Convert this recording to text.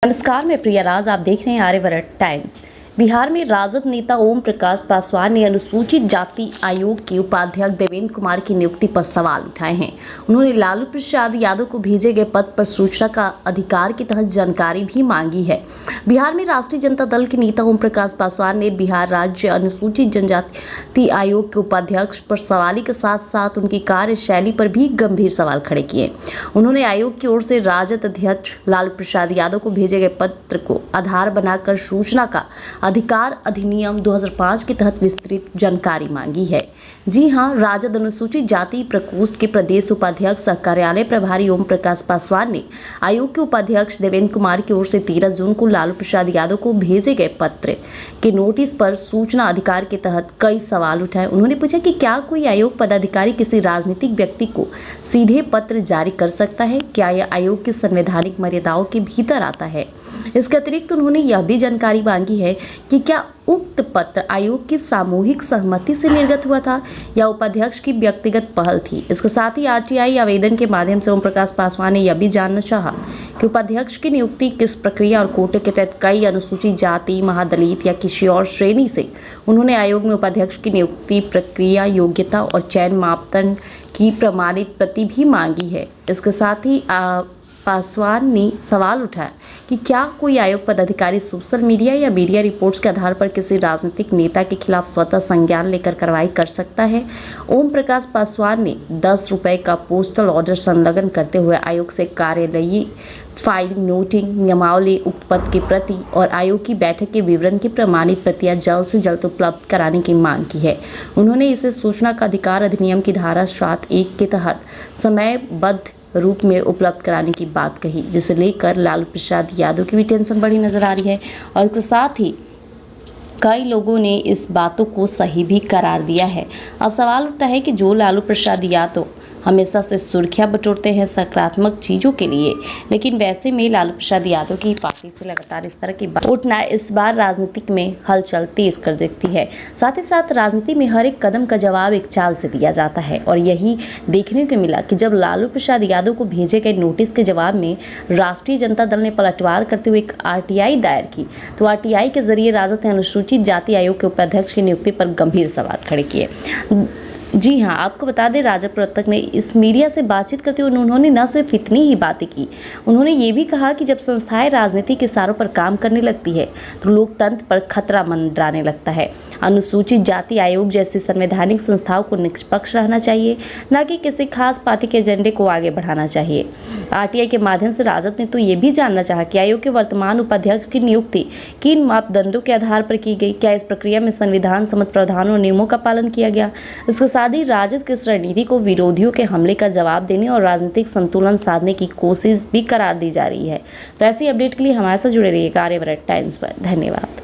नमस्कार, मैं प्रिया राज। आप देख रहे हैं आर्यवर्त टाइम्स। बिहार में राजद नेता ओम प्रकाश पासवान ने अनुसूचित जाति आयोग के उपाध्यक्ष देवेंद्र कुमार की नियुक्ति पर सवाल उठाए हैं। उन्होंने लालू प्रसाद यादव को भेजे गए पद पर सूचना का अधिकार के तहत जानकारी भी मांगी है। बिहार में राष्ट्रीय जनता दल के नेता ओम प्रकाश पासवान ने बिहार राज्य अनुसूचित जनजाति आयोग के उपाध्यक्ष पर सवाल के साथ साथ उनकी कार्यशैली पर भी गंभीर सवाल खड़े किए। उन्होंने आयोग की ओर से राजद अध्यक्ष लालू प्रसाद यादव को भेजे गए पत्र को आधार बनाकर सूचना का अधिकार अधिनियम 2005 के तहत विस्तृत जानकारी मांगी है। जी हां, राजद अनुसूचित जाति प्रकोष्ठ के प्रदेश उपाध्यक्ष सह कार्यालय प्रभारी ओम प्रकाश पासवान ने आयोग के उपाध्यक्ष देवेंद्र कुमार की ओर से 13 जून को लालू प्रसाद यादव को भेजे गए पत्र के नोटिस पर सूचना अधिकार के तहत कई सवाल उठाए। उन्होंने पूछा कि क्या कोई आयोग पदाधिकारी किसी राजनीतिक व्यक्ति को सीधे पत्र जारी कर सकता है? क्या यह आयोग की संवैधानिक मर्यादाओं के भीतर आता है? इसके अतिरिक्त उन्होंने यह भी जानकारी मांगी है कि क्या उक्त पत्र आयोग की सामूहिक सहमति से निर्गत हुआ था या उपाध्यक्ष की व्यक्तिगत पहल थी। इसके साथ ही आरटीआई आवेदन के माध्यम से ओम प्रकाश पासवान ने यह भी जानना चाहा कि उपाध्यक्ष की नियुक्ति किस प्रक्रिया और कोटे के तहत कई अनुसूचित जाति, महादलित या किसी और श्रेणी से उन्होंने आयोग में उपाध्यक्ष की नियुक्ति प्रक्रिया, योग्यता और चयन मापदंड की प्रमाणित प्रति भी मांगी है। इसके साथ ही पासवान ने सवाल उठाया कि क्या कोई आयोग पदाधिकारी सोशल मीडिया या मीडिया रिपोर्ट्स के आधार पर किसी राजनीतिक नेता के खिलाफ स्वतः संज्ञान लेकर कार्रवाई कर सकता है। ओम प्रकाश पासवान ने 10 रुपए का पोस्टल ऑर्डर संलग्न करते हुए आयोग से कार्यालयीय फाइल, नोटिंग, नियमावली, उक्त पद की प्रति और आयोग की बैठक के विवरण की प्रमाणित प्रतियां जल्द से जल्द उपलब्ध कराने की मांग की है। उन्होंने इसे सूचना का अधिकार अधिनियम की धारा 7(1) के तहत समयबद्ध रूप में उपलब्ध कराने की बात कही, जिसे लेकर लालू प्रसाद यादव की भी टेंशन बढ़ी नजर आ रही है और इसके साथ ही कई लोगों ने इस बातों को सही भी करार दिया है। अब सवाल उठता है कि जो लालू प्रसाद यादव हमेशा से सुर्खियां बटोरते हैं सकारात्मक चीजों के लिए, लेकिन वैसे में लालू प्रसाद यादव की पार्टी से लगातार इस तरह की बात उठना इस बार राजनीति में हलचल तेज कर देती है। साथ ही साथ राजनीति में हर एक कदम का जवाब एक चाल से दिया जाता है और यही देखने को मिला कि जब लालू प्रसाद यादव को भेजे गए नोटिस के जवाब में राष्ट्रीय जनता दल ने पलटवार करते हुए एक आरटीआई दायर की, तो आरटीआई के जरिए राजद ने अनुसूचित जाति आयोग के उपाध्यक्ष की नियुक्ति पर गंभीर सवाल खड़े किए। जी हां, आपको बता दें, राजद प्रवर्तक ने इस मीडिया से बातचीत करते हुए उन्होंने न सिर्फ इतनी ही बातें की, उन्होंने ये भी कहा कि जब संस्थाएं राजनीति के इशारों पर काम करने लगती है तो लोकतंत्र पर खतरा मंडराने लगता है। अनुसूचित जाति आयोग जैसी संवैधानिक संस्थाओं को निष्पक्ष रहना चाहिए, न कि किसी खास पार्टी के एजेंडे को आगे बढ़ाना चाहिए। आरटीआई के माध्यम से राजद ने तो ये भी जानना चाहा कि आयोग के वर्तमान उपाध्यक्ष की नियुक्ति किन मापदंडों के आधार पर की गई, क्या इस प्रक्रिया में संविधान सम्मत प्रावधानों और नियमों का पालन किया गया। इसके साथ ही राजद की इस रणनीति को विरोधियों के हमले का जवाब देने और राजनीतिक संतुलन साधने की कोशिश भी करार दी जा रही है। तो ऐसी अपडेट के लिए हमारे साथ जुड़े रहिएगा आर्यवर्त टाइम्स पर। धन्यवाद।